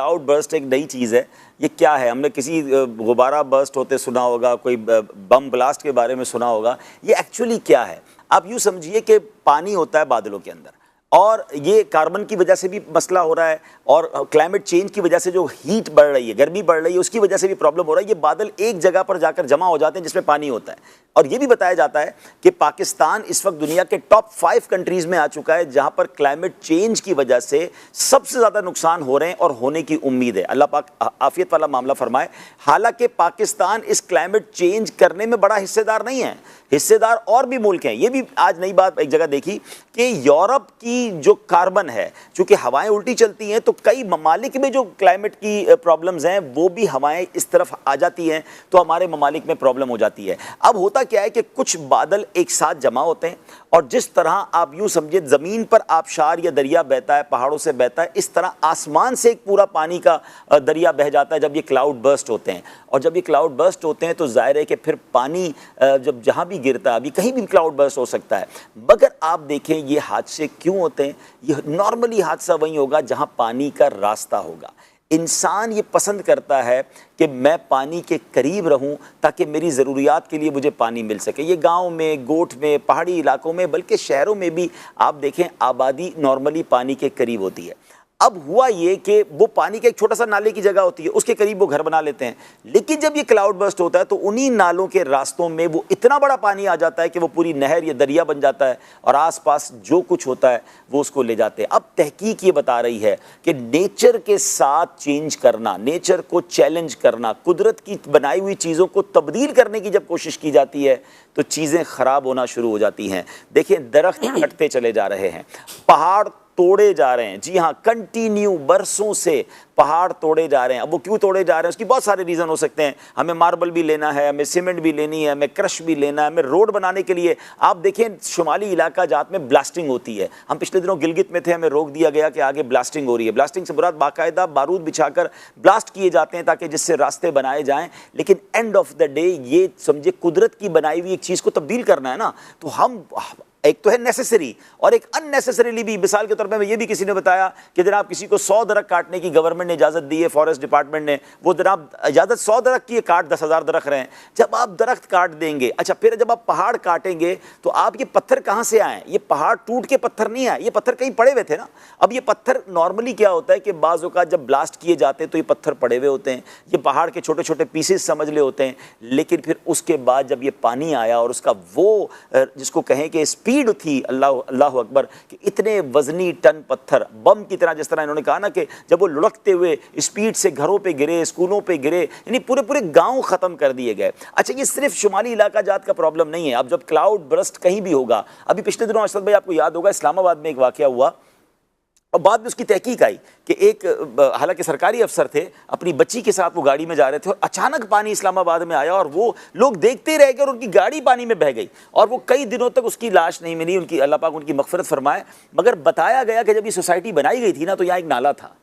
Cloud burst एक नई चीज़ है, ये क्या है? हमने किसी गुब्बारा बर्स्ट होते सुना होगा, कोई बम ब्लास्ट के बारे में सुना होगा। ये एक्चुअली क्या है? आप यूँ समझिए कि पानी होता है बादलों के अंदर, और ये कार्बन की वजह से भी मसला हो रहा है, और क्लाइमेट चेंज की वजह से जो हीट बढ़ रही है, गर्मी बढ़ रही है, उसकी वजह से भी प्रॉब्लम हो रहा है। ये बादल एक जगह पर जाकर जमा हो जाते हैं जिसमें पानी होता है। और ये भी बताया जाता है कि पाकिस्तान इस वक्त दुनिया के टॉप 5 कंट्रीज़ में आ चुका है जहां पर क्लाइमेट चेंज की वजह से सबसे ज़्यादा नुकसान हो रहे हैं और होने की उम्मीद है। अल्लाह पाक आफियत वाला मामला फरमाए। हालांकि पाकिस्तान इस क्लाइमेट चेंज करने में बड़ा हिस्सेदार नहीं है, हिस्सेदार और भी मुल्क हैं। ये भी आज नई बात एक जगह देखी कि यूरोप की जो कार्बन है, चूंकि हवाएं उल्टी चलती हैं, तो कई ममालिक में जो क्लाइमेट की प्रॉब्लम्स हैं वो भी हवाएं इस तरफ आ जाती हैं, तो हमारे ममालिक में प्रॉब्लम हो जाती है। अब होता क्या है कि कुछ बादल एक साथ जमा होते हैं, और जिस तरह आप यूं समझिए ज़मीन पर आबशार या दरिया बहता है, पहाड़ों से बहता है, इस तरह आसमान से एक पूरा पानी का दरिया बह जाता है जब ये क्लाउड बर्स्ट होते हैं। और जब ये क्लाउड बर्स्ट होते हैं तो जाहिर है कि फिर पानी जब जहाँ भी गिरता है, अभी कहीं भी क्लाउड बर्स्ट हो सकता है। मगर आप देखें ये हादसे क्यों होते हैं? ये नॉर्मली हादसा वहीं होगा जहाँ पानी का रास्ता होगा। इंसान ये पसंद करता है कि मैं पानी के करीब रहूं ताकि मेरी ज़रूरियात के लिए मुझे पानी मिल सके। ये गांव में, गोठ में, पहाड़ी इलाकों में, बल्कि शहरों में भी आप देखें आबादी नॉर्मली पानी के करीब होती है। अब हुआ ये कि वो पानी का एक छोटा सा नाले की जगह होती है, उसके करीब वो घर बना लेते हैं। लेकिन जब ये क्लाउड बर्स्ट होता है तो उन्हीं नालों के रास्तों में वो इतना बड़ा पानी आ जाता है कि वो पूरी नहर या दरिया बन जाता है, और आसपास जो कुछ होता है वो उसको ले जाते हैं। अब तहकीक ये बता रही है कि नेचर के साथ चेंज करना, नेचर को चैलेंज करना, कुदरत की बनाई हुई चीज़ों को तब्दील करने की जब कोशिश की जाती है तो चीज़ें ख़राब होना शुरू हो जाती हैं। देखिए, दरख्त कटते चले जा रहे हैं, पहाड़ तोड़े जा रहे हैं। जी हाँ, कंटिन्यू बरसों से पहाड़ तोड़े जा रहे हैं। अब वो क्यों तोड़े जा रहे हैं, उसकी बहुत सारे रीज़न हो सकते हैं। हमें मार्बल भी लेना है, हमें सीमेंट भी लेनी है, हमें क्रश भी लेना है, हमें रोड बनाने के लिए। आप देखें शुमाली इलाका जात में ब्लास्टिंग होती है। हम पिछले दिनों गिलगित में थे, हमें रोक दिया गया कि आगे ब्लास्टिंग हो रही है। ब्लास्टिंग से मुराद बाकायदा बारूद बिछाकर ब्लास्ट किए जाते हैं ताकि जिससे रास्ते बनाए जाएँ। लेकिन एंड ऑफ द डे ये समझे कुदरत की बनाई हुई एक चीज़ को तब्दील करना है ना, तो हम एक तो है नेसेसरी और एक अननेसेसरीली भी। मिसाल के तौर पर ये भी किसी ने बताया कि जनाब किसी को 100 दरख्त काटने की गवर्नमेंट ने इजाज़त दी है, फॉरेस्ट डिपार्टमेंट ने, वो जनाब इजाज़त 100 दरख्त की है, काट 10,000 दरख्त रहे हैं। जब आप दरख्त काट देंगे, अच्छा फिर जब आप पहाड़ काटेंगे तो आप ये पत्थर कहाँ से आए? ये पहाड़ टूट के पत्थर नहीं आए, ये पत्थर कहीं पड़े हुए थे ना। अब ये पत्थर नॉर्मली क्या होता है कि बाज़ औक़ात जब ब्लास्ट किए जाते हैं तो ये पत्थर पड़े हुए होते हैं, ये पहाड़ के छोटे छोटे पीसेस समझ ले होते हैं। लेकिन फिर उसके बाद जब ये पानी आया और उसका वो जिसको कहें कि स्पीड थी, अल्लाह अकबर, कि इतने वजनी टन पत्थर बम की तरह, जिस तरह इन्होंने कहा ना कि जब वो लुढ़कते हुए स्पीड से घरों पे गिरे, स्कूलों पे गिरे, यानी पूरे पूरे गांव ख़त्म कर दिए गए। अच्छा, ये सिर्फ शुमाली इलाका जात का प्रॉब्लम नहीं है। अब जब क्लाउड बर्स्ट कहीं भी होगा, अभी पिछले दिनों अशरफ भाई आपको याद होगा इस्लामाबाद में एक वाक़या हुआ, और बाद में उसकी तहकीक आई कि एक हालांकि सरकारी अफसर थे, अपनी बच्ची के साथ वो गाड़ी में जा रहे थे और अचानक पानी इस्लामाबाद में आया और वो लोग देखते रह गए और उनकी गाड़ी पानी में बह गई, और वो कई दिनों तक उसकी लाश नहीं मिली। उनकी अल्लाह पाक उनकी मग़फ़िरत फरमाए। मगर बताया गया कि जब ये सोसाइटी बनाई गई थी ना, तो यहाँ एक नाला था,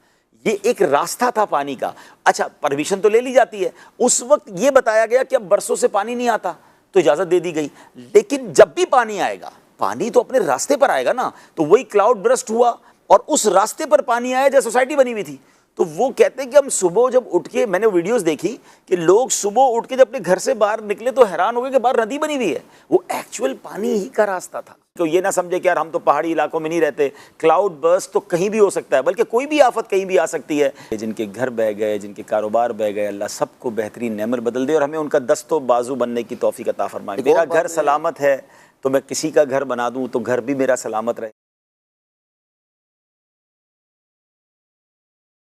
ये एक रास्ता था पानी का। अच्छा, परमिशन तो ले ली जाती है। उस वक्त ये बताया गया कि अब बरसों से पानी नहीं आता, तो इजाज़त दे दी गई। लेकिन जब भी पानी आएगा, पानी तो अपने रास्ते पर आएगा ना। तो वही क्लाउड बर्स्ट हुआ और उस रास्ते पर पानी आया जहाँ सोसाइटी बनी हुई थी। तो वो कहते हैं कि हम सुबह जब उठ के, मैंने वीडियोस देखी कि लोग सुबह उठ के जब अपने घर से बाहर निकले तो हैरान हो गए कि बाहर नदी बनी हुई है। वो एक्चुअल पानी ही का रास्ता था। तो ये ना समझे कि यार हम तो पहाड़ी इलाकों में नहीं रहते, क्लाउड बर्स्ट तो कहीं भी हो सकता है, बल्कि कोई भी आफत कहीं भी आ सकती है। जिनके घर बह गए, जिनके कारोबार बह गए, अल्लाह सबको बेहतरीन नेमत बदल दे और हमें उनका दस्तो बाजू बनने की तौफीक अता फरमाए। मेरा घर सलामत है तो मैं किसी का घर बना दूँ तो घर भी मेरा सलामत रहे।